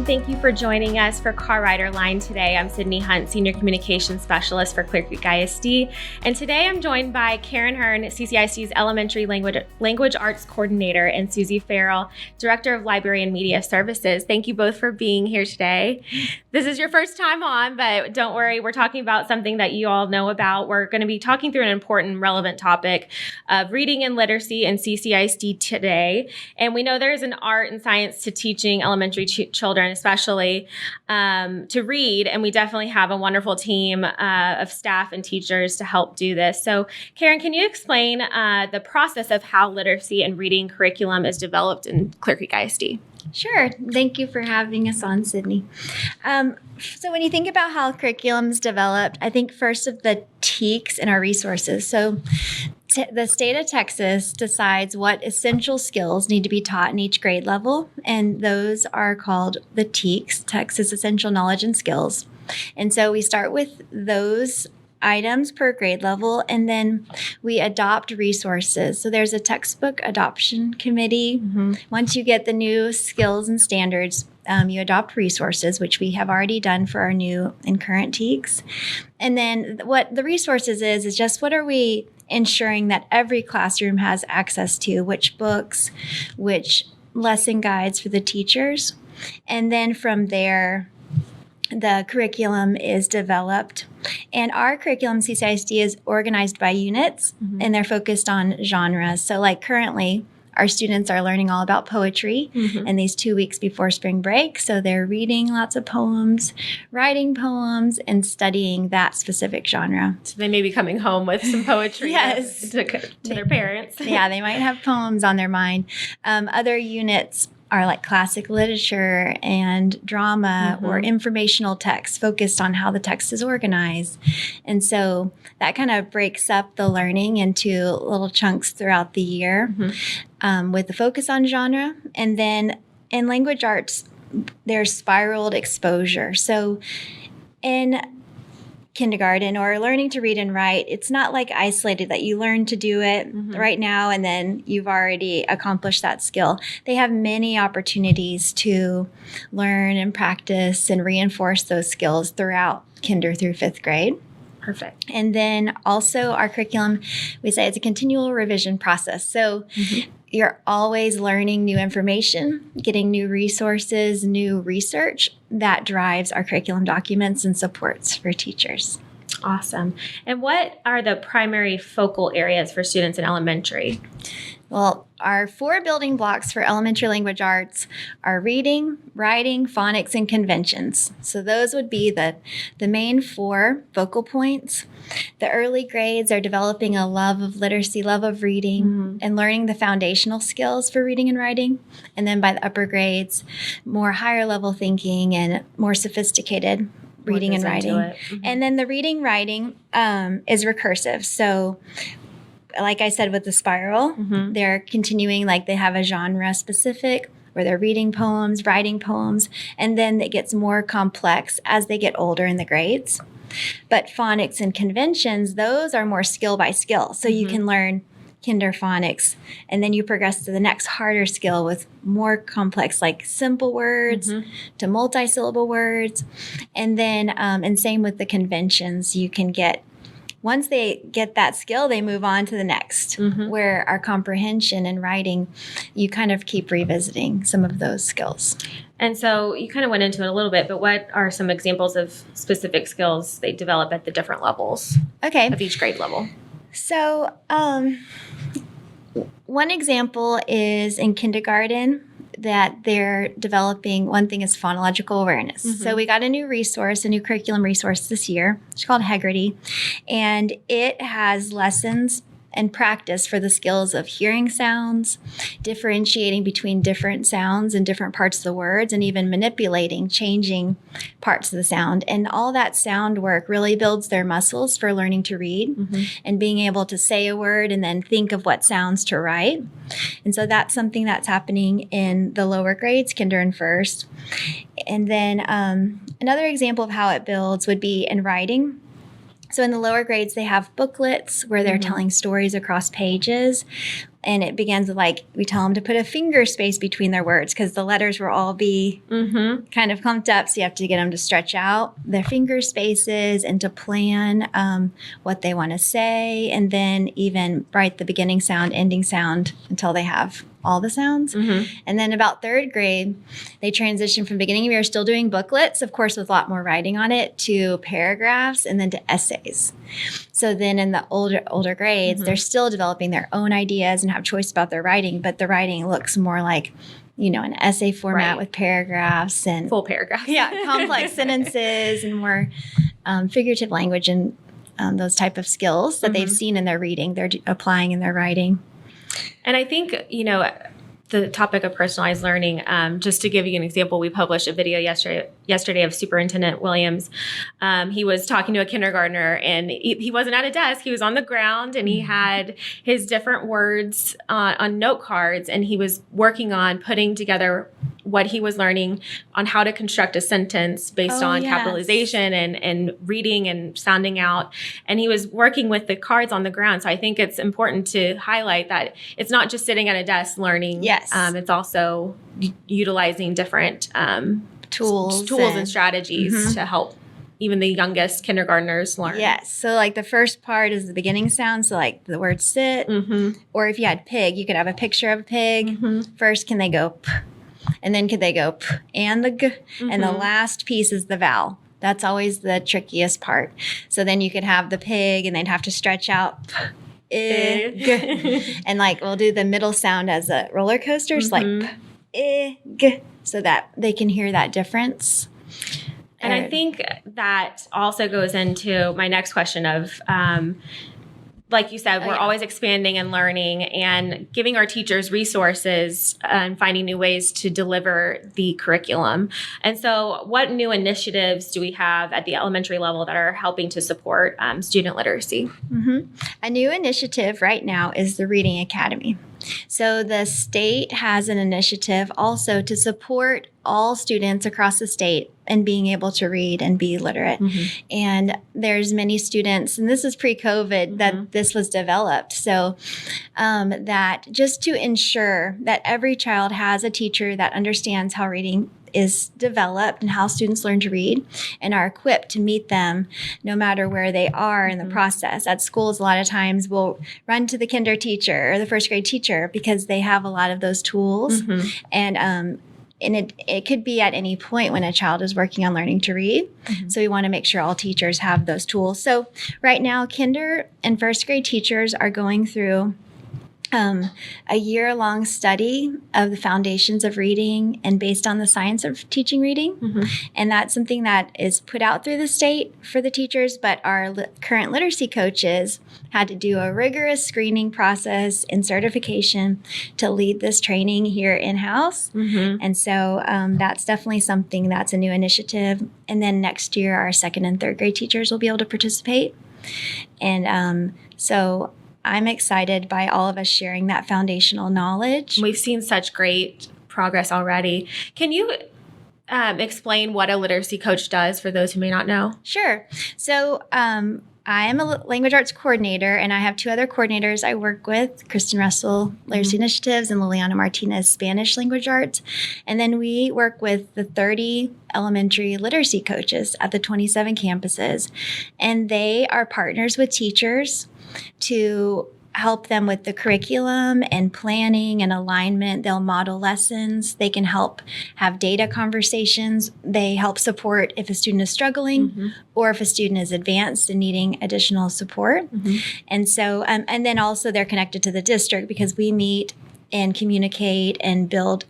everyone. Thank you for joining us for Car Rider Line today. I'm Sydney Hunt, Senior Communications Specialist for Clear Creek ISD. And today I'm joined by Karen Hearn, CCISD's Elementary Language Arts Coordinator, and Susie Farrell, Director of Library and Media Services. Thank you both for being here today. This is your first time on, but don't worry, we're talking about something that you all know about. We're going to be talking through an important, relevant topic of reading and literacy in CCISD today. And we know there's an art and science to teaching elementary children, especially to read. And we definitely have a wonderful team of staff and teachers to help do this. So Karen, can you explain the process of how literacy and reading curriculum is developed in Clear Creek ISD? Sure. Thank you for having us on, Sydney. So when you think about how curriculum is developed, I think first of the TEKS and our resources. So the state of Texas decides what essential skills need to be taught in each grade level, and those are called the TEKS, Texas Essential Knowledge and Skills. And so we start with those items per grade level, and then we adopt resources. So there's a textbook adoption committee. Mm-hmm. Once you get the new skills and standards, you adopt resources, which we have already done for our new and current TEKS. And then what the resources is just what are we ensuring that every classroom has access to, which books, which lesson guides for the teachers. And then from there, the curriculum is developed. And our curriculum, CCISD, is organized by units, mm-hmm. and they're focused on genres. So like currently, our students are learning all about poetry mm-hmm. in these 2 weeks before spring break. So they're reading lots of poems, writing poems, and studying that specific genre. So they may be coming home with some poetry yes. to their parents. Yeah, they might have poems on their mind. Other units are like classic literature and drama mm-hmm. or informational text focused on how the text is organized. And so that kind of breaks up the learning into little chunks throughout the year mm-hmm. With the focus on genre. And then in language arts, there's spiraled exposure. So in kindergarten or learning to read and write, it's not like isolated that you learn to do it mm-hmm. right now and then you've already accomplished that skill. They have many opportunities to learn and practice and reinforce those skills throughout kinder through fifth grade. Perfect. And then also our curriculum, we say it's a continual revision process. So mm-hmm. you're always learning new information, getting new resources, new research that drives our curriculum documents and supports for teachers. Awesome. And what are the primary focal areas for students in elementary? Well, our 4 building blocks for elementary language arts are reading, writing, phonics, and conventions. So those would be the main 4 focal points. The early grades are developing a love of literacy, love of reading, mm-hmm. and learning the foundational skills for reading and writing. And then by the upper grades, more higher level thinking and more sophisticated reading and writing. Mm-hmm. And then the reading, writing is recursive. So like I said, with the spiral, mm-hmm. they're continuing, like they have a genre specific where they're reading poems, writing poems, and then it gets more complex as they get older in the grades. But phonics and conventions, those are more skill by skill. So mm-hmm. you can learn kinder phonics, and then you progress to the next harder skill with more complex, like simple words mm-hmm. to multi-syllable words. And then, and same with the conventions, you can get once they get that skill, they move on to the next, mm-hmm. where our comprehension and writing, you kind of keep revisiting some of those skills. And so you kind of went into it a little bit, but what are some examples of specific skills they develop at the different levels of each grade level? So one example is in kindergarten, that they're developing, one thing is phonological awareness. Mm-hmm. So we got a new resource, a new curriculum resource this year. It's called Heggerty. And it has lessons and practice for the skills of hearing sounds, differentiating between different sounds and different parts of the words, and even manipulating, changing parts of the sound. And all that sound work really builds their muscles for learning to read mm-hmm. and being able to say a word and then think of what sounds to write. And so that's something that's happening in the lower grades, kinder and first. And then another example of how it builds would be in writing. So in the lower grades, they have booklets where they're mm-hmm. telling stories across pages. And it begins with we tell them to put a finger space between their words because the letters will all be kind of clumped up. So you have to get them to stretch out their finger spaces and to plan what they want to say. And then even write the beginning sound, ending sound until they have all the sounds. And then about third grade, they transition from beginning of year, still doing booklets, of course, with a lot more writing on it, to paragraphs and then to essays. So then in the older grades, they're still developing their own ideas and have choice about their writing, but the writing looks more like, an essay format with paragraphs and full paragraphs. Complex sentences and more figurative language and those type of skills that they've seen in their reading, they're applying in their writing. And I think, the topic of personalized learning, just to give you an example, we published a video yesterday of Superintendent Williams. He was talking to a kindergartner, and he wasn't at a desk. He was on the ground, and he had his different words on note cards, and he was working on putting together what he was learning on how to construct a sentence based on capitalization and reading and sounding out. And he was working with the cards on the ground. So I think it's important to highlight that it's not just sitting at a desk learning. Yes. It's also utilizing different tools and strategies to help even the youngest kindergartners learn. Yes. So the first part is the beginning sound. So the word sit, or if you had pig, you could have a picture of a pig. First, can they go p? And then could they go p and the g? And the last piece is the vowel. That's always the trickiest part. So then you could have the pig and they'd have to stretch out p, I, g. And we'll do the middle sound as a roller coaster. It's p, I, g, so that they can hear that difference. And I think that also goes into my next question of, like you said, we're always expanding and learning and giving our teachers resources and finding new ways to deliver the curriculum. And so what new initiatives do we have at the elementary level that are helping to support student literacy? A new initiative right now is the Reading Academy. So the state has an initiative also to support all students across the state and being able to read and be literate. And there's many students, and this is pre-COVID that this was developed. So that just to ensure that every child has a teacher that understands how reading is developed and how students learn to read and are equipped to meet them no matter where they are in the process. At schools, a lot of times we'll run to the kinder teacher or the first grade teacher because they have a lot of those tools. And it could be at any point when a child is working on learning to read. So we want to make sure all teachers have those tools. So right now, kinder and first grade teachers are going through a year-long study of the foundations of reading and based on the science of teaching reading. And that's something that is put out through the state for the teachers, but our current literacy coaches had to do a rigorous screening process and certification to lead this training here in-house. And so that's definitely something that's a new initiative. And then next year, our second and third grade teachers will be able to participate. And so I'm excited by all of us sharing that foundational knowledge. We've seen such great progress already. Can you explain what a literacy coach does for those who may not know? Sure. So I am a language arts coordinator, and I have two other coordinators I work with, Kristen Russell, Literacy Initiatives, and Liliana Martinez, Spanish Language Arts. And then we work with the 30 elementary literacy coaches at the 27 campuses. And they are partners with teachers to help them with the curriculum and planning and alignment. They'll model lessons. They can help have data conversations. They help support if a student is struggling or if a student is advanced and needing additional support. And so, and then also they're connected to the district because we meet and communicate and build,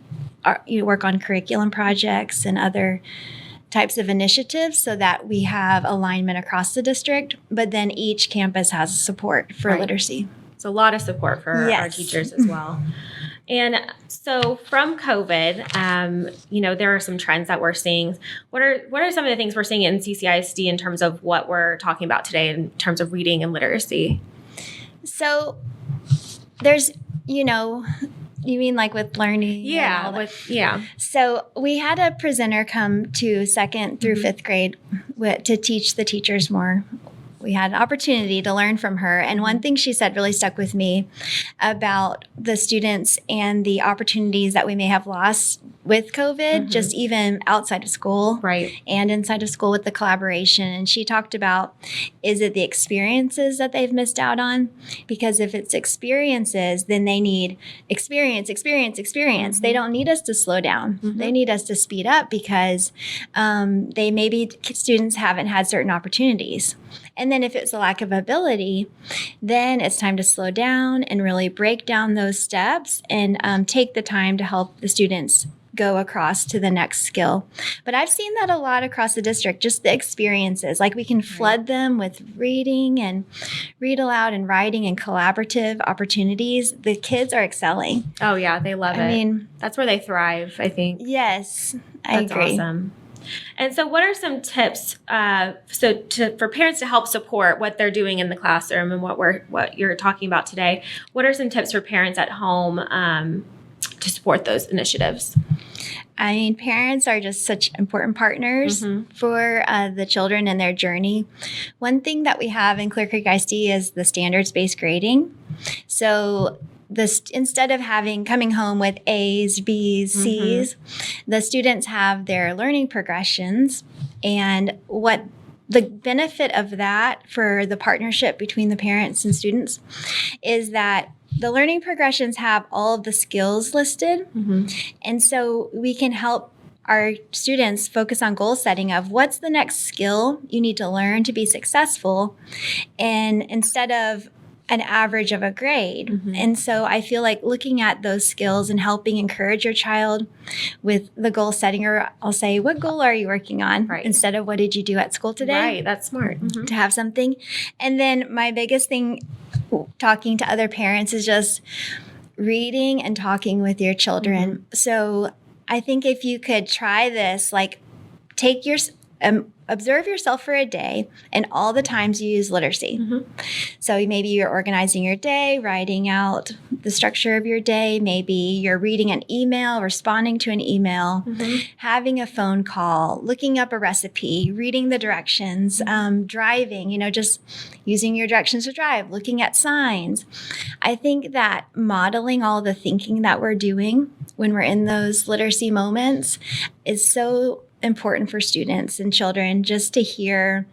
work on curriculum projects and other types of initiatives so that we have alignment across the district, but then each campus has support for literacy. So a lot of support for our teachers as well. And so from COVID, there are some trends that we're seeing. What are some of the things we're seeing in CCISD in terms of what we're talking about today in terms of reading and literacy? So there's, you mean with learning? So we had a presenter come to second through fifth grade to teach the teachers more we had an opportunity to learn from her. And one thing she said really stuck with me about the students and the opportunities that we may have lost with COVID, just even outside of school and inside of school with the collaboration. And she talked about, is it the experiences that they've missed out on? Because if it's experiences, then they need experience. They don't need us to slow down. They need us to speed up because they maybe students haven't had certain opportunities. And then if it's a lack of ability, then it's time to slow down and really break down those steps and take the time to help the students go across to the next skill. But I've seen that a lot across the district, just the experiences. Like we can flood them with reading and read aloud and writing and collaborative opportunities. The kids are excelling. Oh yeah, they love it. I mean, that's where they thrive, I think. Yes, I agree. That's awesome. And so what are some tips for parents to help support what they're doing in the classroom and what you're talking about today? What are some tips for parents at home to support those initiatives? I mean, parents are just such important partners for the children and their journey. One thing that we have in Clear Creek ISD is the standards-based grading. So instead of coming home with A's, B's, C's, the students have their learning progressions. And what the benefit of that for the partnership between the parents and students is that the learning progressions have all of the skills listed. And so we can help our students focus on goal setting of what's the next skill you need to learn to be successful, and instead of an average of a grade. And so I feel like looking at those skills and helping encourage your child with the goal setting, or I'll say, what goal are you working on? Instead of what did you do at school today? Right, that's smart. To have something. And then my biggest thing talking to other parents is just reading and talking with your children. So I think if you could try this, like take your observe yourself for a day and all the times you use literacy. So maybe you're organizing your day, writing out the structure of your day. Maybe you're reading an email, responding to an email, having a phone call, looking up a recipe, reading the directions, driving, just using your directions to drive, looking at signs. I think that modeling all the thinking that we're doing when we're in those literacy moments is so important for students and children, just to hear,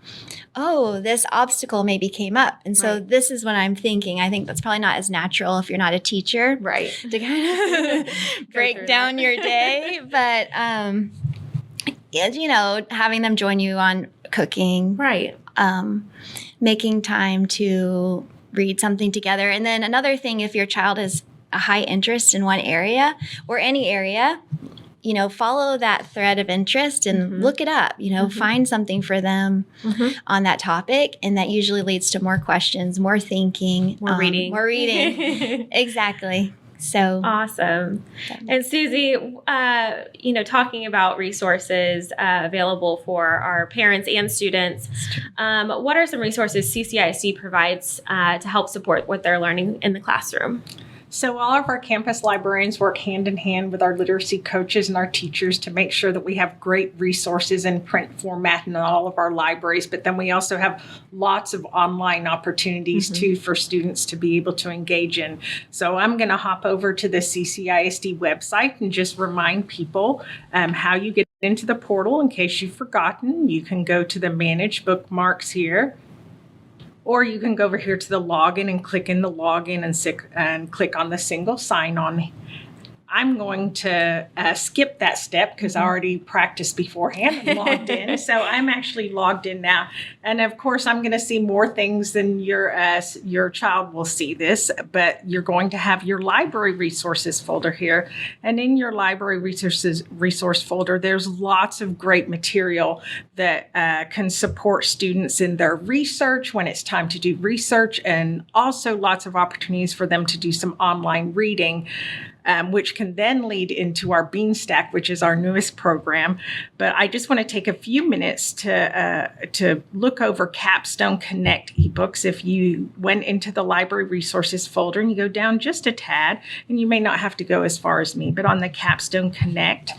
oh, this obstacle maybe came up. And so this is what I'm thinking. I think that's probably not as natural if you're not a teacher. To kind of break down your day. But, having them join you on cooking. Making time to read something together. And then another thing, if your child has a high interest in one area or any area, follow that thread of interest and look it up, find something for them on that topic. And that usually leads to more questions, more thinking, more reading. Exactly. So awesome. And Susie, talking about resources available for our parents and students, what are some resources CCISD provides to help support what they're learning in the classroom? So all of our campus librarians work hand in hand with our literacy coaches and our teachers to make sure that we have great resources in print format in all of our libraries. But then we also have lots of online opportunities too for students to be able to engage in. So I'm going to hop over to the CCISD website and just remind people how you get into the portal in case you've forgotten. You can go to the Manage Bookmarks here. Or you can go over here to the login and click in the login and click on the single sign-on. I'm going to skip that step because I already practiced beforehand and logged in. So I'm actually logged in now. And of course, I'm going to see more things than your child will see this, but you're going to have your library resources folder here. And in your library resource folder, there's lots of great material that can support students in their research when it's time to do research, and also lots of opportunities for them to do some online reading. Which can then lead into our Beanstack, which is our newest program. But I just want to take a few minutes to look over Capstone Connect ebooks. If you went into the library resources folder and you go down just a tad, and you may not have to go as far as me, but on the Capstone Connect,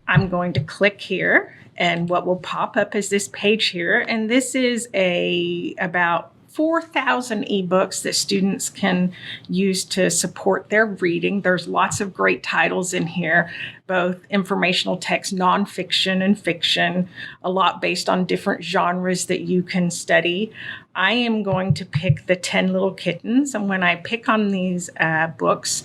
I'm going to click here. And what will pop up is this page here. And this is about 4,000 ebooks that students can use to support their reading. There's lots of great titles in here, both informational text, nonfiction, and fiction, a lot based on different genres that you can study. I am going to pick the 10 Little Kittens. And when I pick on these books,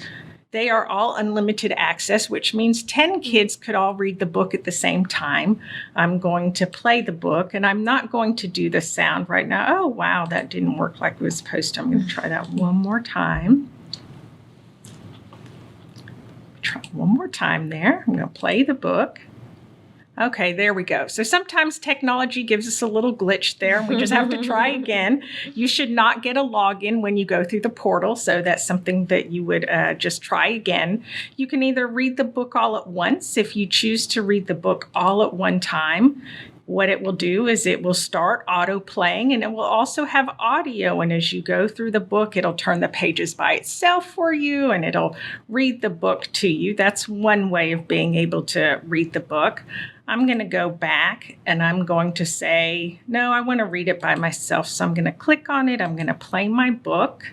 they are all unlimited access, which means 10 kids could all read the book at the same time. I'm going to play the book, and I'm not going to do the sound right now. Oh, wow, that didn't work like it was supposed to. I'm going to try that one more time. Try one more time there. I'm going to play the book. Okay, there we go. So sometimes technology gives us a little glitch there, and we just have to try again. You should not get a login when you go through the portal, so that's something that you would just try again. You can either read the book all at once. If you choose to read the book all at one time, what it will do is it will start auto playing, and it will also have audio. And as you go through the book, it'll turn the pages by itself for you, and it'll read the book to you. That's one way of being able to read the book. I'm going to go back and I'm going to say, no, I want to read it by myself. So I'm going to click on it. I'm going to play my book.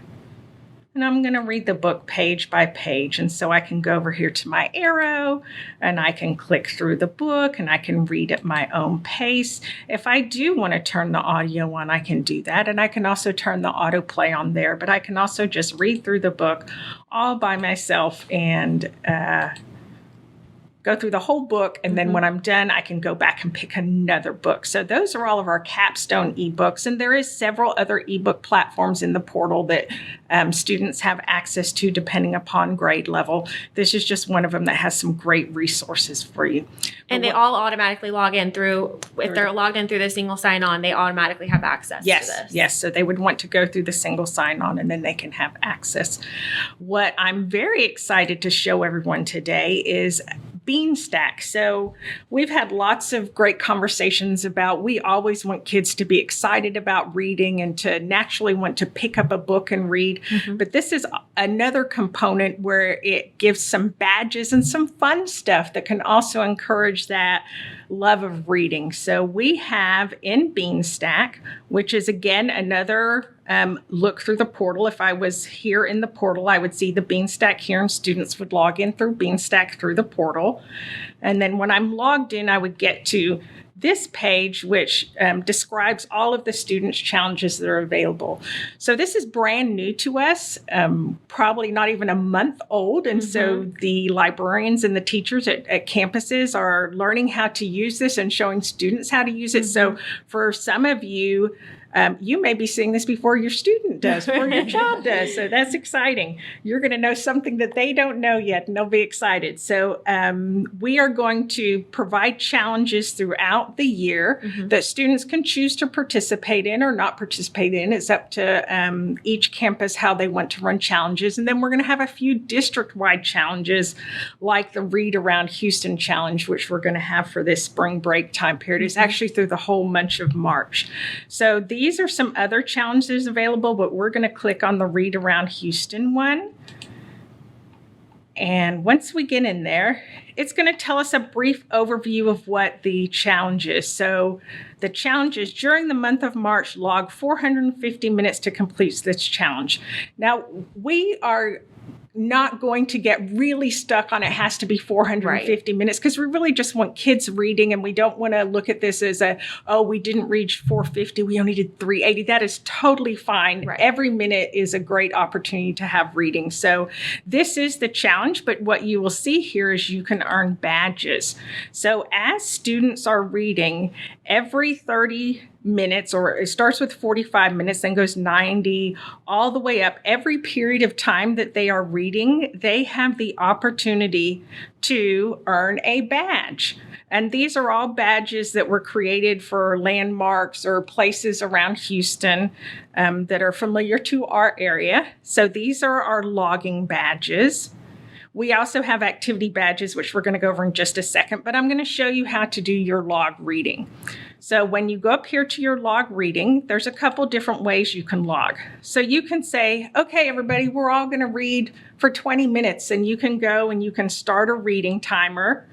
And I'm going to read the book page by page. And so I can go over here to my arrow and I can click through the book and I can read at my own pace. If I do want to turn the audio on, I can do that. And I can also turn the autoplay on there. But I can also just read through the book all by myself and go through the whole book, and then when I'm done, I can go back and pick another book. So those are all of our capstone ebooks, and there is several other ebook platforms in the portal that students have access to depending upon grade level. This is just one of them that has some great resources for you. And they all automatically log in through, if they're logged in through the single sign-on, they automatically have access to this. Yes, so they would want to go through the single sign-on, and then they can have access. What I'm very excited to show everyone today is Beanstack. So we've had lots of great conversations about, we always want kids to be excited about reading and to naturally want to pick up a book and read. But this is another component where it gives some badges and some fun stuff that can also encourage that love of reading. So we have in Beanstack, which is again another look through the portal. If I was here in the portal, I would see the Beanstack here, and students would log in through Beanstack through the portal. And then when I'm logged in, I would get to this page, which describes all of the students' challenges that are available. So this is brand new to us, probably not even a month old. And so the librarians and the teachers at campuses are learning how to use this and showing students how to use it. So for some of you, you may be seeing this before your student does, before your child does. So that's exciting. You're going to know something that they don't know yet, and they'll be excited. So we are going to provide challenges throughout the year that students can choose to participate in or not participate in. It's up to each campus how they want to run challenges. And then we're going to have a few district-wide challenges like the Read Around Houston Challenge, which we're going to have for this spring break time period. It's actually through the whole month of March. So these are some other challenges available, but we're going to click on the Read Around Houston one. And once we get in there, it's going to tell us a brief overview of what the challenge is. So the challenge is during the month of March, log 450 minutes to complete this challenge. Now, we are not going to get really stuck on it has to be 450 minutes, because we really just want kids reading, and we don't want to look at this as we didn't reach 450, we only did 380. That is totally fine. Every minute is a great opportunity to have reading. So this is the challenge, but what you will see here is you can earn badges. So as students are reading, every 30 minutes, or it starts with 45 minutes, then goes 90, all the way up. Every period of time that they are reading, they have the opportunity to earn a badge. And these are all badges that were created for landmarks or places around Houston that are familiar to our area. So these are our logging badges. We also have activity badges, which we're going to go over in just a second, but I'm going to show you how to do your log reading. So when you go up here to your log reading, there's a couple different ways you can log. So you can say, okay, everybody, we're all going to read for 20 minutes, and you can go and you can start a reading timer.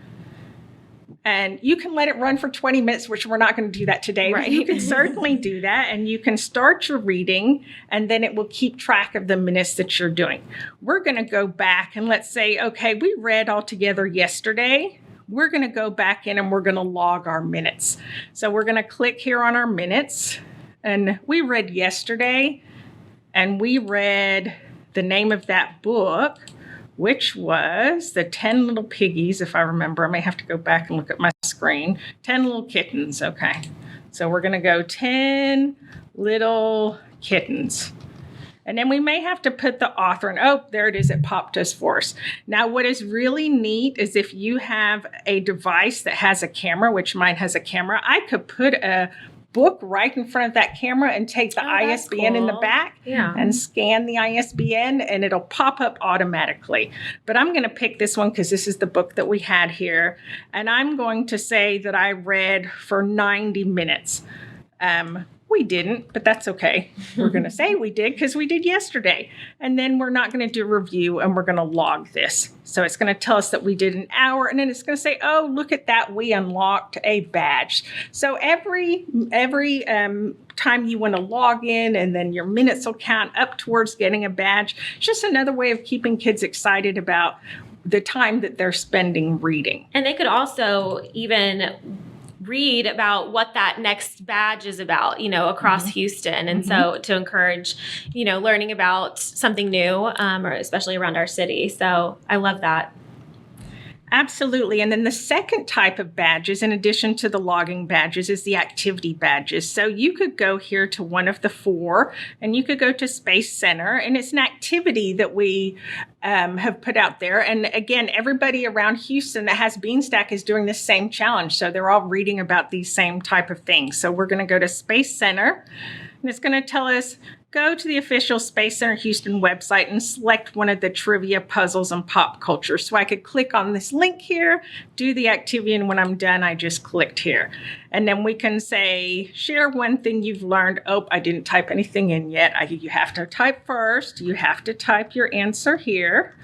And you can let it run for 20 minutes, which we're not going to do that today. Right. But you can certainly do that. And you can start your reading, and then it will keep track of the minutes that you're doing. We're going to go back and let's say, okay, we read all together yesterday. We're going to go back in and we're going to log our minutes. So we're going to click here on our minutes. And we read yesterday, and we read the name of that book, which was The 10 Little Piggies, if I remember. I may have to go back and look at my screen. 10 Little Kittens, okay. So we're going to go 10 Little Kittens. And then we may have to put the author in. Oh, there it is. It popped us for us. Now, what is really neat is if you have a device that has a camera, which mine has a camera, I could put a book right in front of that camera and take the ISBN in the back and scan the ISBN, and it'll pop up automatically. But I'm going to pick this one because this is the book that we had here. And I'm going to say that I read for 90 minutes. We didn't, but that's okay. We're going to say we did because we did yesterday. And then we're not going to do a review, and we're going to log this. So it's going to tell us that we did an hour, and then it's going to say, oh, look at that. We unlocked a badge. So every time you want to log in, and then your minutes will count up towards getting a badge. It's just another way of keeping kids excited about the time that they're spending reading. And they could also even read about what that next badge is about, across Houston. And so to encourage, learning about something new, or especially around our city. So I love that. Absolutely. And then the second type of badges, in addition to the logging badges, is the activity badges. So you could go here to one of the four, and you could go to Space Center, and it's an activity that we have put out there. And again, everybody around Houston that has Beanstack is doing the same challenge. So they're all reading about these same type of things. So we're going to go to Space Center, and it's going to tell us, go to the official Space Center Houston website and select one of the trivia, puzzles, and pop culture. So I could click on this link here, do the activity, and when I'm done, I just clicked here. And then we can say, share one thing you've learned. Oh, I didn't type anything in yet. You have to type first. You have to type your answer here.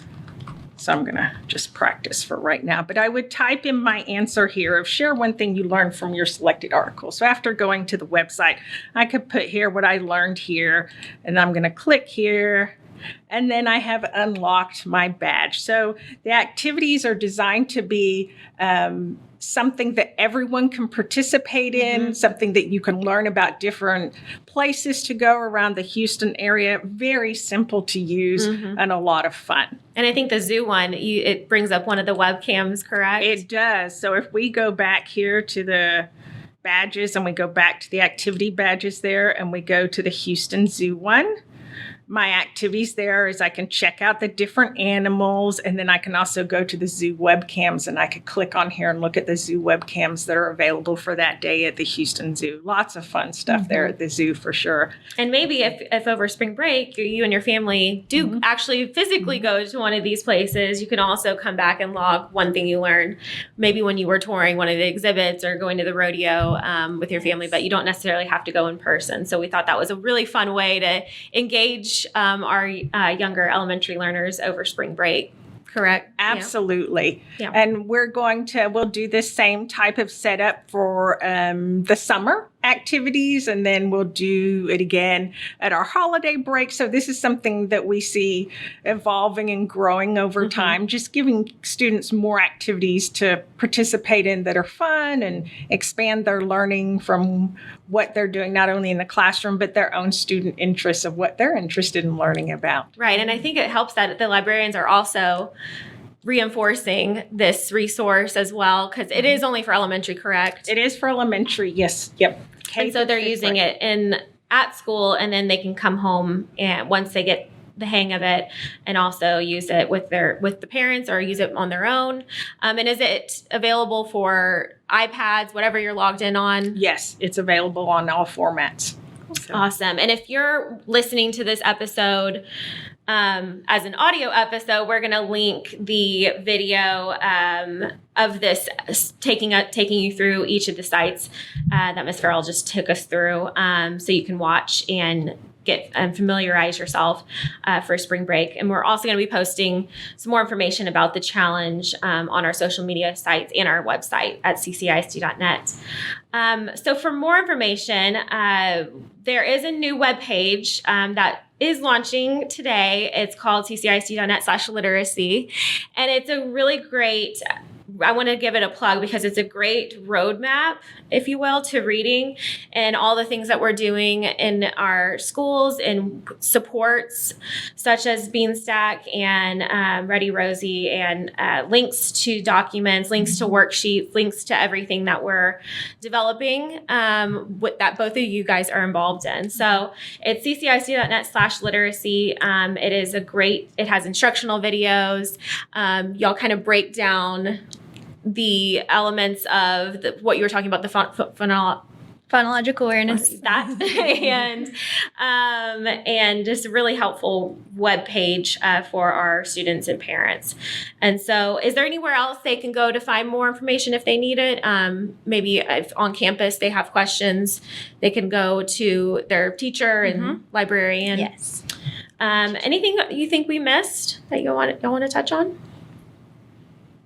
So I'm going to just practice for right now. But I would type in my answer here of share one thing you learned from your selected article. So after going to the website, I could put here what I learned here. And I'm going to click here. And then I have unlocked my badge. So the activities are designed to be something that everyone can participate in, something that you can learn about different places to go around the Houston area. Very simple to use and a lot of fun. And I think the zoo one, it brings up one of the webcams, correct? It does. So if we go back here to the badges and we go back to the activity badges there and we go to the Houston Zoo one, my activities there is I can check out the different animals, and then I can also go to the zoo webcams, and I could click on here and look at the zoo webcams that are available for that day at the Houston Zoo. Lots of fun stuff there at the zoo for sure. And maybe if over spring break, you and your family do actually physically go to one of these places, you can also come back and log one thing you learned, maybe when you were touring one of the exhibits or going to the rodeo with your family, but you don't necessarily have to go in person. So we thought that was a really fun way to engage our younger elementary learners over spring break. Correct? Absolutely. Yeah. And we'll do the same type of setup for the summer activities, and then we'll do it again at our holiday break. So this is something that we see evolving and growing over time, just giving students more activities to participate in that are fun and expand their learning from what they're doing, not only in the classroom, but their own student interests of what they're interested in learning about. Right. And I think it helps that the librarians are also reinforcing this resource as well, because it is only for elementary, correct? It is for elementary, yes. Yep. And so they're using it at school, and then they can come home and once they get the hang of it, and also use it with the parents or use it on their own. And is it available for iPads, whatever you're logged in on? Yes, it's available on all formats. Awesome. And if you're listening to this episode as an audio episode, we're going to link the video of this taking you through each of the sites that Ms. Farrell just took us through, so you can watch and get and familiarize yourself for spring break. And we're also going to be posting some more information about the challenge on our social media sites and our website at ccisd.net. So for more information, there is a new webpage that is launching today. It's called ccisd.net/literacy. And it's a really great, I want to give it a plug because it's a great roadmap, if you will, to reading and all the things that we're doing in our schools and supports such as Beanstack and Ready Rosie, and links to documents, links to worksheets, links to everything that we're developing that both of you guys are involved in. So it's ccisd.net/literacy. It is it has instructional videos. Y'all kind of break down the elements of what you were talking about, the Phonological awareness. That and just a really helpful web page for our students and parents. And so, is there anywhere else they can go to find more information if they need it? Maybe if on campus they have questions, they can go to their teacher and librarian. Yes. Anything you think we missed that you want to touch on?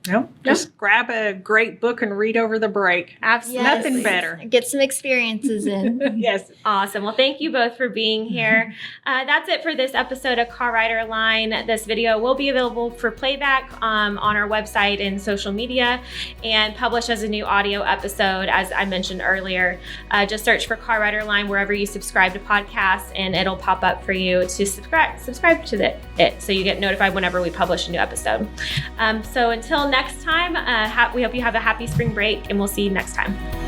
No, just grab a great book and read over the break. Absolutely. Yes. Nothing better. Get some experiences in. Yes. Awesome. Well, thank you both for being here. That's it for this episode of Car Rider Line. This video will be available for playback on our website and social media and published as a new audio episode, as I mentioned earlier. Just search for Car Rider Line wherever you subscribe to podcasts, and it'll pop up for you to subscribe to it so you get notified whenever we publish a new episode. So until next time, we hope you have a happy spring break, and we'll see you next time.